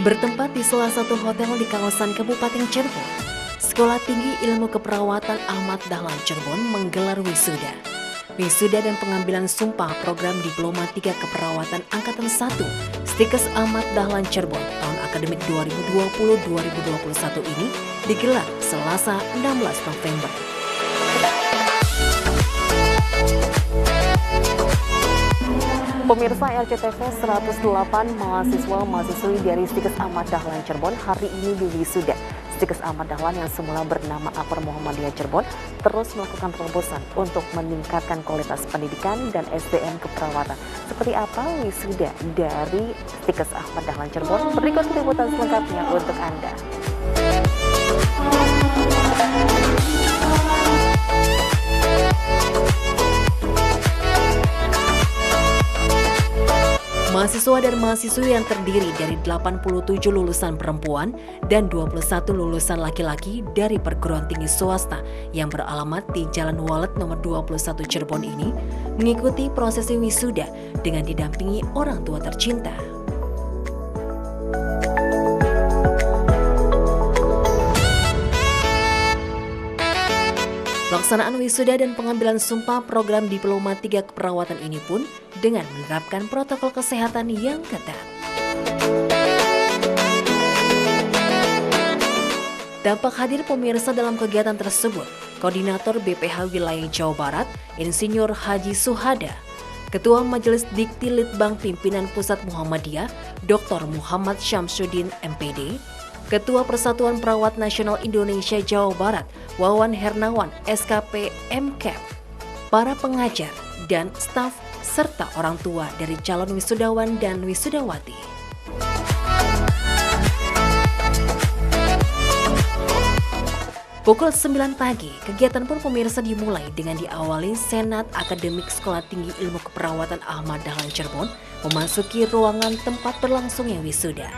Bertempat di salah satu hotel di kawasan Kabupaten Cirebon, Sekolah Tinggi Ilmu Keperawatan Ahmad Dahlan Cirebon menggelar wisuda. Wisuda dan pengambilan sumpah program Diploma 3 Keperawatan Angkatan 1 Stikes Ahmad Dahlan Cirebon tahun akademik 2020-2021 ini digelar Selasa 16 November. Pemirsa RCTV 108 mahasiswa-mahasiswi dari Stikes Ahmad Dahlan Cirebon hari ini diwisuda. Stikes Ahmad Dahlan yang semula bernama Akper Muhammadiyah Cirebon terus melakukan terobosan untuk meningkatkan kualitas pendidikan dan SDM keperawatan. Seperti apa wisuda dari Stikes Ahmad Dahlan Cirebon? Berikut liputan selengkapnya untuk Anda. Mahasiswa dan mahasiswi yang terdiri dari 87 lulusan perempuan dan 21 lulusan laki-laki dari perguruan tinggi swasta yang beralamat di Jalan Walet nomor 21 Cirebon ini mengikuti prosesi wisuda dengan didampingi orang tua tercinta. Pelaksanaan wisuda dan pengambilan sumpah program Diploma 3 Keperawatan ini pun dengan menerapkan protokol kesehatan yang ketat. Tampak hadir pemirsa dalam kegiatan tersebut, Koordinator BPH Wilayah Jawa Barat, Insinyur Haji Suhada, Ketua Majelis Dikti Litbang Pimpinan Pusat Muhammadiyah, Dr. Muhammad Syamsuddin MPD, Ketua Persatuan Perawat Nasional Indonesia Jawa Barat, Wawan Hernawan SKP MKEP, para pengajar dan staf serta orang tua dari calon wisudawan dan wisudawati. Pukul 9 pagi, kegiatan pun pemirsa dimulai dengan diawali Senat Akademik Sekolah Tinggi Ilmu Keperawatan Ahmad Dahlan Cirebon memasuki ruangan tempat berlangsungnya wisuda.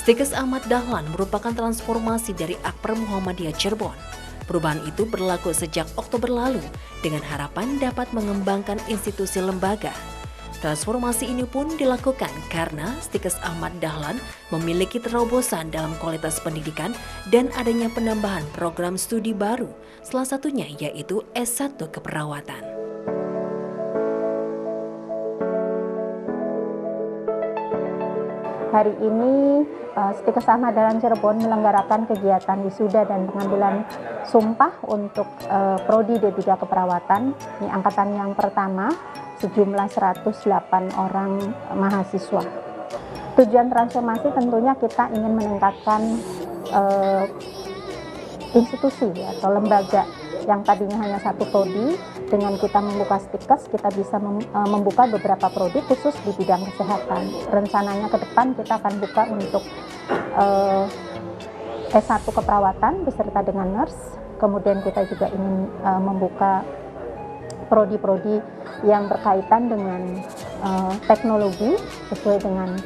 Stikes Ahmad Dahlan merupakan transformasi dari Akper Muhammadiyah Cirebon. Perubahan itu berlaku sejak Oktober lalu dengan harapan dapat mengembangkan institusi lembaga. Transformasi ini pun dilakukan karena Stikes Ahmad Dahlan memiliki terobosan dalam kualitas pendidikan dan adanya penambahan program studi baru, salah satunya yaitu S1 Keperawatan. Hari ini Stikes Ahmad Dahlan Cirebon melenggarakan kegiatan wisuda dan pengambilan sumpah untuk Prodi D3 Keperawatan. Ini angkatan yang pertama, sejumlah 108 orang mahasiswa. Tujuan transformasi tentunya kita ingin meningkatkan institusi atau lembaga yang tadinya hanya satu prodi. Dengan kita membuka Stikes, kita bisa membuka beberapa prodi khusus di bidang kesehatan. Rencananya ke depan kita akan buka untuk S1 Keperawatan beserta dengan nurse. Kemudian kita juga ingin membuka prodi-prodi yang berkaitan dengan teknologi sesuai dengan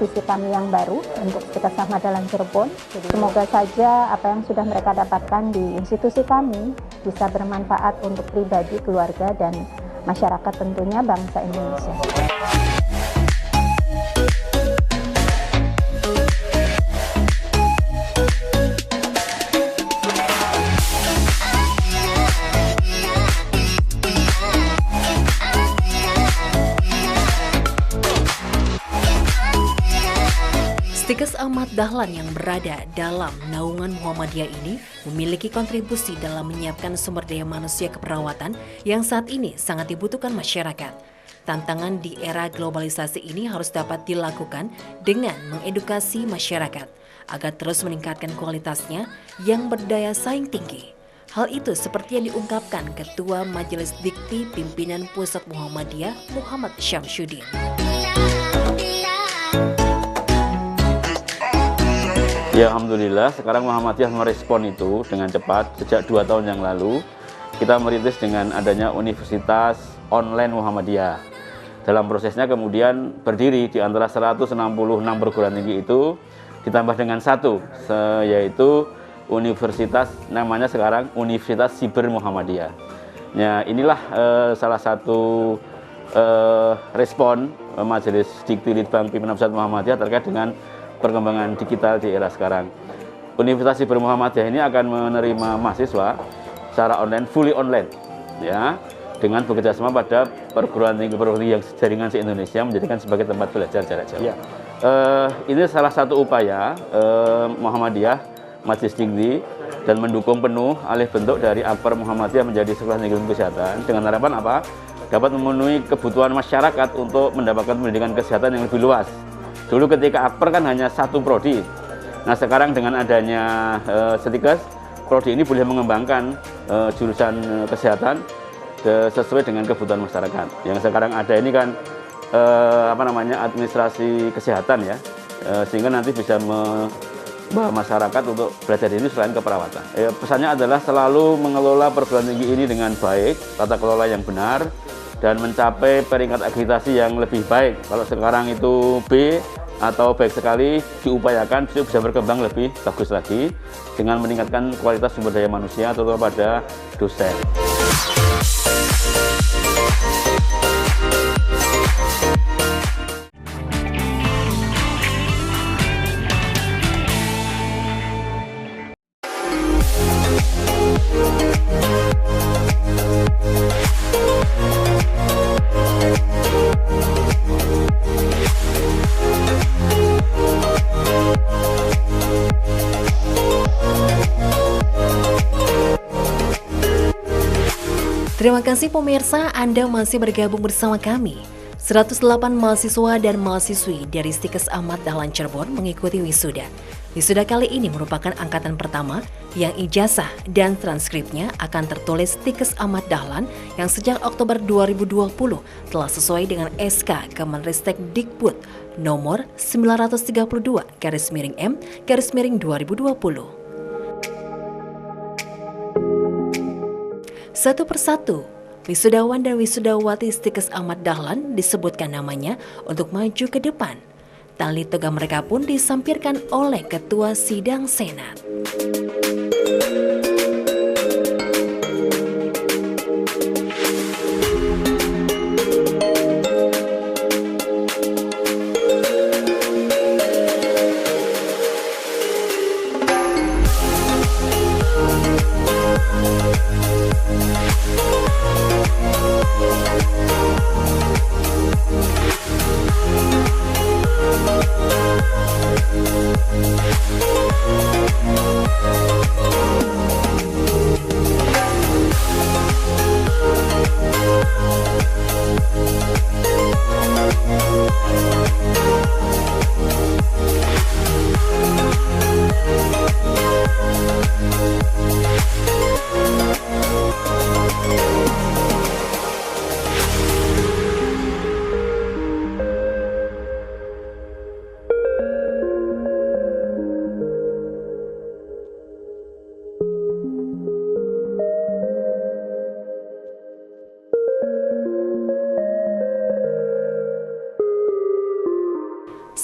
visi kami yang baru untuk Stikes Ahmad Dahlan Cirebon. Jadi semoga saja apa yang sudah mereka dapatkan di institusi kami bisa bermanfaat untuk pribadi, keluarga, dan masyarakat tentunya bangsa Indonesia. Stikes Ahmad Dahlan yang berada dalam naungan Muhammadiyah ini memiliki kontribusi dalam menyiapkan sumber daya manusia keperawatan yang saat ini sangat dibutuhkan masyarakat. Tantangan di era globalisasi ini harus dapat dilakukan dengan mengedukasi masyarakat agar terus meningkatkan kualitasnya yang berdaya saing tinggi. Hal itu seperti yang diungkapkan Ketua Majelis Dikti Pimpinan Pusat Muhammadiyah Muhammad Syamsuddin. Ya, alhamdulillah sekarang Muhammadiyah merespon itu dengan cepat. Sejak 2 tahun yang lalu kita merintis dengan adanya Universitas Online Muhammadiyah. Dalam prosesnya kemudian berdiri di antara 166 perguruan tinggi itu ditambah dengan satu, yaitu universitas, namanya sekarang Universitas Siber Muhammadiyah. Ya, inilah salah satu respon Majelis Dikti Litbang Pimpinan Pusat Muhammadiyah terkait dengan perkembangan digital di era sekarang. Universitas Siber Muhammadiyah ini akan menerima mahasiswa secara online, fully online, ya, dengan bekerjasama pada perguruan tinggi yang jaringan se-Indonesia menjadikan sebagai tempat belajar jarak jauh. Ya. Ini salah satu upaya Muhammadiyah, Majelis Dikti, dan mendukung penuh alih bentuk dari APER Muhammadiyah menjadi Sekolah Tinggi Ilmu Kesehatan dengan harapan apa? Dapat memenuhi kebutuhan masyarakat untuk mendapatkan pendidikan kesehatan yang lebih luas. Dulu ketika APER kan hanya satu prodi. Nah, sekarang dengan adanya Setikes, prodi ini boleh mengembangkan jurusan kesehatan sesuai dengan kebutuhan masyarakat. Yang sekarang ada ini kan administrasi kesehatan, ya, sehingga nanti bisa membawa masyarakat untuk belajar ini selain keperawatan. Pesannya adalah selalu mengelola perguruan tinggi ini dengan baik, tata kelola yang benar, dan mencapai peringkat akreditasi yang lebih baik. Kalau sekarang itu B atau baik sekali, diupayakan bisa berkembang lebih bagus lagi dengan meningkatkan kualitas sumber daya manusia terutama pada dosen. Terima kasih pemirsa, Anda masih bergabung bersama kami. 108 mahasiswa dan mahasiswi dari Stikes Ahmad Dahlan Cirebon mengikuti wisuda. Wisuda kali ini merupakan angkatan pertama yang ijazah dan transkripnya akan tertulis Stikes Ahmad Dahlan yang sejak Oktober 2020 telah sesuai dengan SK Kemenristek Dikbud nomor 932/M/2020. Satu persatu, wisudawan dan wisudawati Stikes Ahmad Dahlan disebutkan namanya untuk maju ke depan. Tali toga mereka pun disampirkan oleh Ketua Sidang Senat.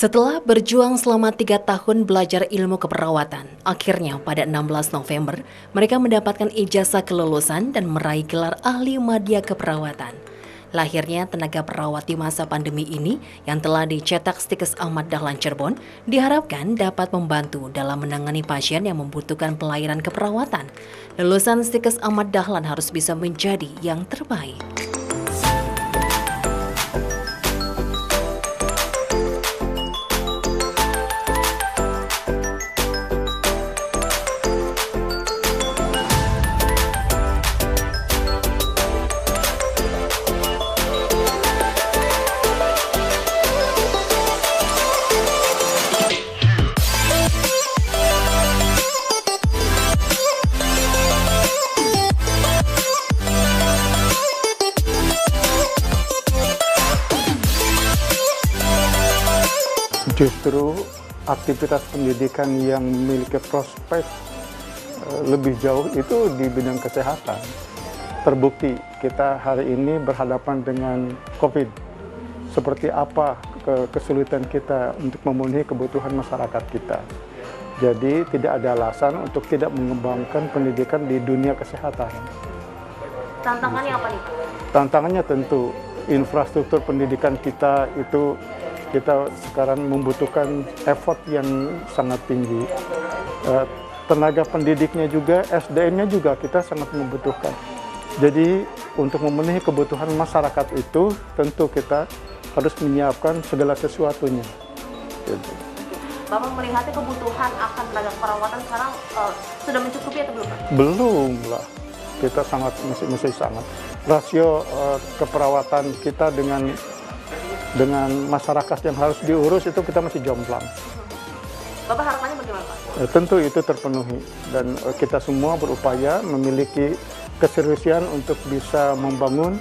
Setelah berjuang selama 3 tahun belajar ilmu keperawatan, akhirnya pada 16 November mereka mendapatkan ijazah kelulusan dan meraih gelar ahli madya keperawatan. Lahirnya tenaga perawat di masa pandemi ini yang telah dicetak Stikes Ahmad Dahlan Cirebon diharapkan dapat membantu dalam menangani pasien yang membutuhkan pelayanan keperawatan. Lulusan Stikes Ahmad Dahlan harus bisa menjadi yang terbaik. Justru aktivitas pendidikan yang memiliki prospek lebih jauh itu di bidang kesehatan. Terbukti kita hari ini berhadapan dengan COVID. Seperti apa kesulitan kita untuk memenuhi kebutuhan masyarakat kita. Jadi tidak ada alasan untuk tidak mengembangkan pendidikan di dunia kesehatan. Tantangannya apa nih Pak? Tantangannya tentu infrastruktur pendidikan kita itu kita sekarang membutuhkan effort yang sangat tinggi. Tenaga pendidiknya juga, SDM-nya juga kita sangat membutuhkan. Jadi untuk memenuhi kebutuhan masyarakat itu tentu kita harus menyiapkan segala sesuatunya. Gitu. Bapak melihatnya kebutuhan akan tenaga keperawatan sekarang sudah mencukupi atau belum Pak? Belum lah, kita masih sangat. Rasio keperawatan kita dengan masyarakat yang harus diurus itu kita masih jomplang. Bapak harapannya bagaimana Pak? Tentu itu terpenuhi dan kita semua berupaya memiliki keseriusan untuk bisa membangun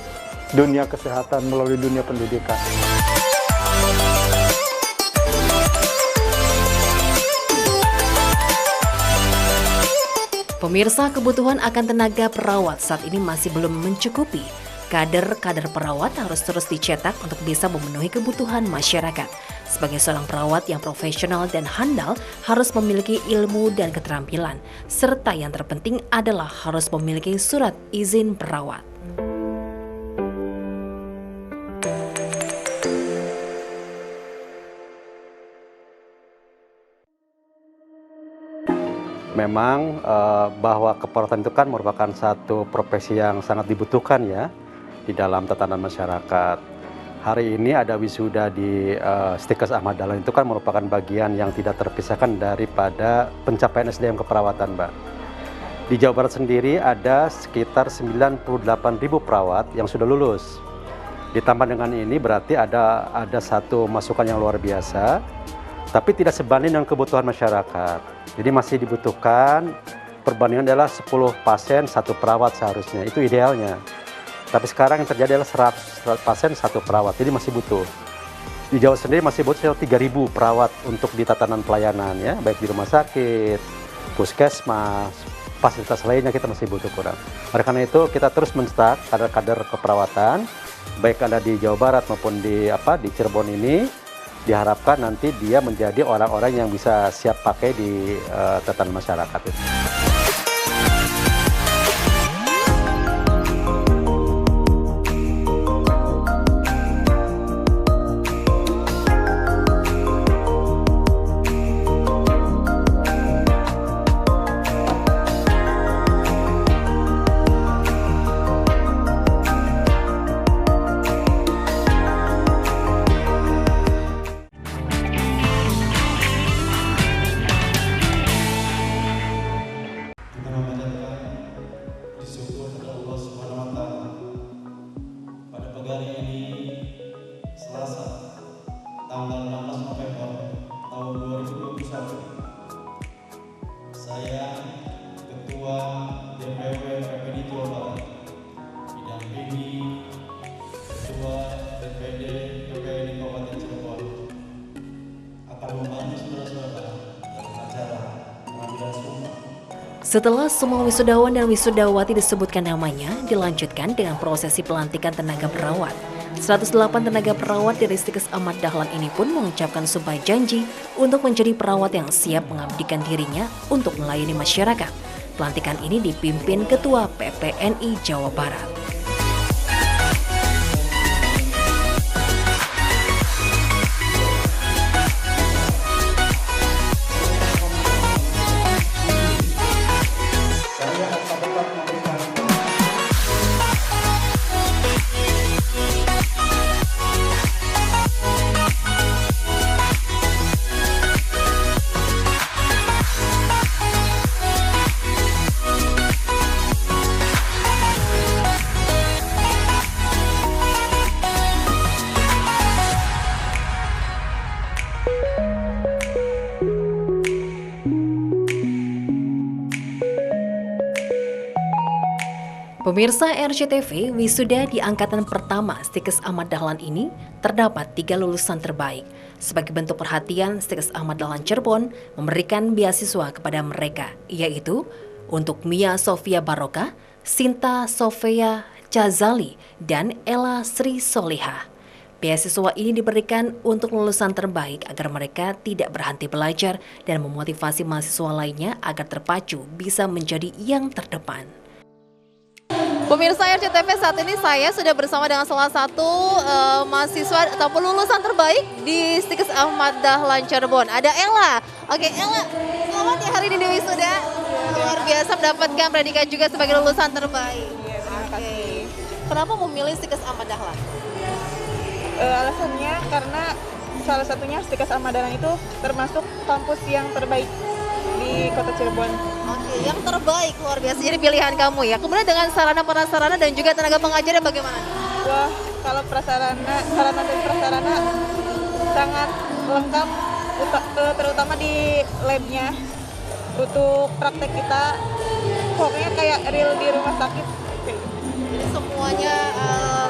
dunia kesehatan melalui dunia pendidikan. Pemirsa, kebutuhan akan tenaga perawat saat ini masih belum mencukupi. Kader-kader perawat harus terus dicetak untuk bisa memenuhi kebutuhan masyarakat. Sebagai seorang perawat yang profesional dan handal, harus memiliki ilmu dan keterampilan. Serta yang terpenting adalah harus memiliki surat izin perawat. Memang bahwa keperawatan itu kan merupakan satu profesi yang sangat dibutuhkan ya di dalam tatanan masyarakat. Hari ini ada wisuda di Stikes Ahmad Dahlan itu kan merupakan bagian yang tidak terpisahkan daripada pencapaian SDM keperawatan, Mbak. Di Jawa Barat sendiri ada sekitar 98.000 perawat yang sudah lulus. Ditambah dengan ini berarti ada satu masukan yang luar biasa, tapi tidak sebanding dengan kebutuhan masyarakat. Jadi masih dibutuhkan, perbandingan adalah 10 pasien, 1 perawat seharusnya, itu idealnya. Tapi sekarang yang terjadi adalah 100 pasien, 1 perawat, jadi masih butuh. Di Jawa sendiri masih butuh 3.000 perawat untuk di tatanan pelayanan ya, baik di rumah sakit, puskesmas, fasilitas lainnya kita masih butuh kurang. Oleh karena itu kita terus mencetak kader-kader keperawatan, baik ada di Jawa Barat maupun di Cirebon ini, diharapkan nanti dia menjadi orang-orang yang bisa siap pakai di tatanan masyarakat itu. Tanggal 16 November tahun 2021, saya Ketua DPW PPD Jawa Barat didampingi Ketua DPD PPD Kabupaten Cirebon akan membantu saudara-saudara dalam acara pengambilan sumpah. Setelah semua wisudawan dan wisudawati disebutkan namanya, dilanjutkan dengan prosesi pelantikan tenaga perawat. 108 tenaga perawat dari Stikes Ahmad Dahlan ini pun mengucapkan sumpah janji untuk menjadi perawat yang siap mengabdikan dirinya untuk melayani masyarakat. Pelantikan ini dipimpin Ketua PPNI Jawa Barat. Pemirsa RCTV, wisuda di angkatan pertama Stikes Ahmad Dahlan ini terdapat 3 lulusan terbaik. Sebagai bentuk perhatian, Stikes Ahmad Dahlan Cirebon memberikan beasiswa kepada mereka, yaitu untuk Mia Sofia Baroka, Sinta Sofia Chazali, dan Ella Sri Solihah. Beasiswa ini diberikan untuk lulusan terbaik agar mereka tidak berhenti belajar dan memotivasi mahasiswa lainnya agar terpacu bisa menjadi yang terdepan. Pemirsa RCTV, saat ini saya sudah bersama dengan salah satu mahasiswa atau lulusan terbaik di Stikes Ahmad Dahlan Cirebon. Ada Ella. Oke, Ella, selamat ya hari ini di wisuda. Luar biasa mendapatkan predikat juga sebagai lulusan terbaik. Oke. Kenapa memilih Stikes Ahmad Dahlan? Alasannya karena salah satunya Stikes Ahmad Dahlan itu termasuk kampus yang terbaik di Kota Cirebon. Oke, yang terbaik luar biasa jadi pilihan kamu ya. Kemudian dengan sarana-prasarana dan juga tenaga pengajarnya bagaimana? Wah, kalau sarana dan prasarana sangat lengkap, terutama di labnya. Untuk praktek kita, pokoknya kayak real di rumah sakit. Jadi semuanya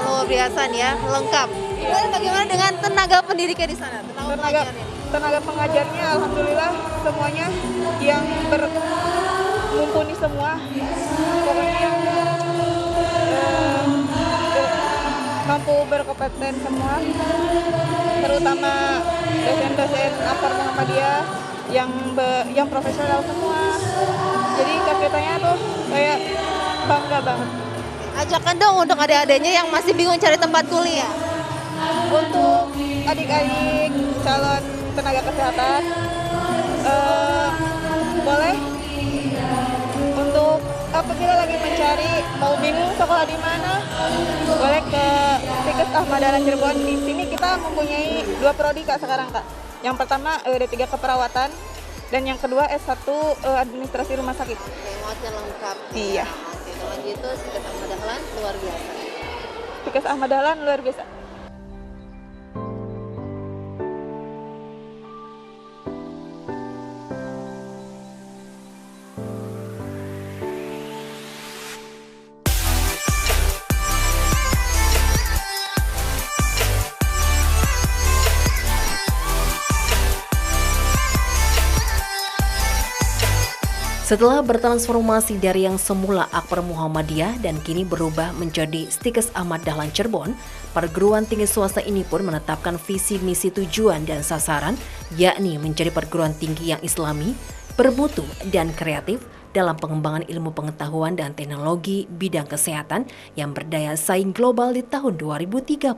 luar biasa nih ya, lengkap. Kemudian bagaimana dengan tenaga pendidiknya di sana? Tenaga pengajarnya alhamdulillah semuanya yang mumpuni semua. Pokoknya yang mampu berkompeten semua. Terutama dosen-dosen Akpar Muhammadiyah yang profesional semua. Jadi kita tuh kayak bangga banget. Ajakan dong untuk adik-adiknya yang masih bingung cari tempat kuliah. Untuk adik-adik calon tenaga kesehatan, boleh untuk apabila lagi mencari mau bingung sekolah di mana, boleh ke Stikes Ahmad Dahlan Cirebon. Di sini kita mempunyai 2 prodi Kak sekarang Kak. Yang pertama D3 keperawatan dan yang kedua S1 administrasi rumah sakit. Semuanya lengkap. Iya. Oke, kalau gitu Stikes Ahmad Dahlan luar biasa. Stikes Ahmad Dahlan luar biasa. Setelah bertransformasi dari yang semula Akpar Muhammadiyah dan kini berubah menjadi Stikes Ahmad Dahlan Cirebon, perguruan tinggi swasta ini pun menetapkan visi misi tujuan dan sasaran, yakni menjadi perguruan tinggi yang islami, bermutu dan kreatif dalam pengembangan ilmu pengetahuan dan teknologi bidang kesehatan yang berdaya saing global di tahun 2030.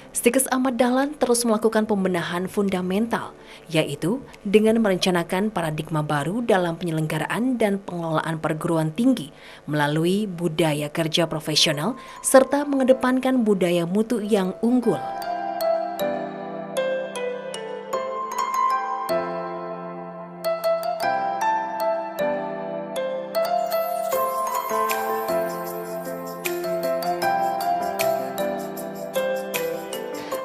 Stikes Ahmad Dahlan terus melakukan pembenahan fundamental, yaitu dengan merencanakan paradigma baru dalam penyelenggaraan dan pengelolaan perguruan tinggi melalui budaya kerja profesional serta mengedepankan budaya mutu yang unggul.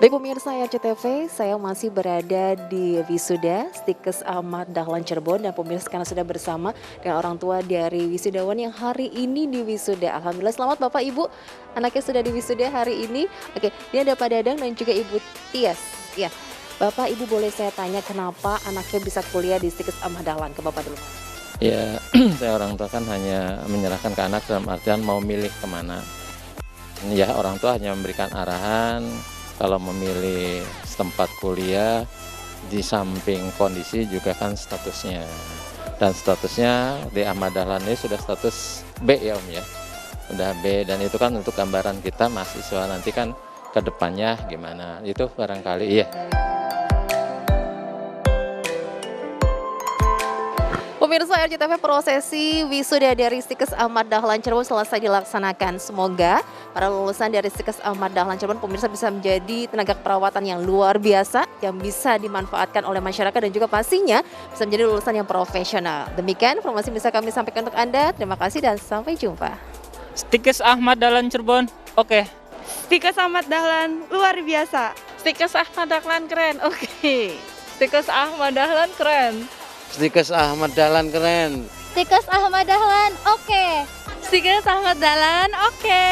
Baik pemirsa RCTV, saya masih berada di wisuda Stikes Ahmad Dahlan Cirebon dan pemirsa sekarang sudah bersama dengan orang tua dari wisudawan yang hari ini di wisuda. Alhamdulillah, selamat Bapak Ibu, anaknya sudah di wisuda hari ini. Oke, ini ada Pak Dadang dan juga Ibu Tias. Ya, Bapak Ibu boleh saya tanya kenapa anaknya bisa kuliah di Stikes Ahmad Dahlan? Ke Bapak dulu. Ya, saya orang tua kan hanya menyerahkan ke anak dalam artian mau milih kemana. Ya, orang tua hanya memberikan arahan. Kalau memilih tempat kuliah, di samping kondisi juga kan statusnya. Dan statusnya di Ahmad Dahlan ini sudah status B ya Om ya. Sudah B dan itu kan untuk gambaran kita mahasiswa nanti kan ke depannya gimana. Itu barangkali iya. Pemirsa RCTV, prosesi wisuda dari Stikes Ahmad Dahlan Cirebon selesai dilaksanakan. Semoga para lulusan dari Stikes Ahmad Dahlan Cirebon pemirsa bisa menjadi tenaga keperawatan yang luar biasa, yang bisa dimanfaatkan oleh masyarakat dan juga pastinya bisa menjadi lulusan yang profesional. Demikian informasi bisa kami sampaikan untuk Anda. Terima kasih dan sampai jumpa. Stikes Ahmad Dahlan Cirebon, oke. Stikes Ahmad Dahlan luar biasa. Stikes Ahmad Dahlan keren, oke. Stikes Ahmad Dahlan keren. Stikes Ahmad Dahlan keren. Stikes Ahmad Dahlan oke. Stikers Ahmad Dahlan, oke.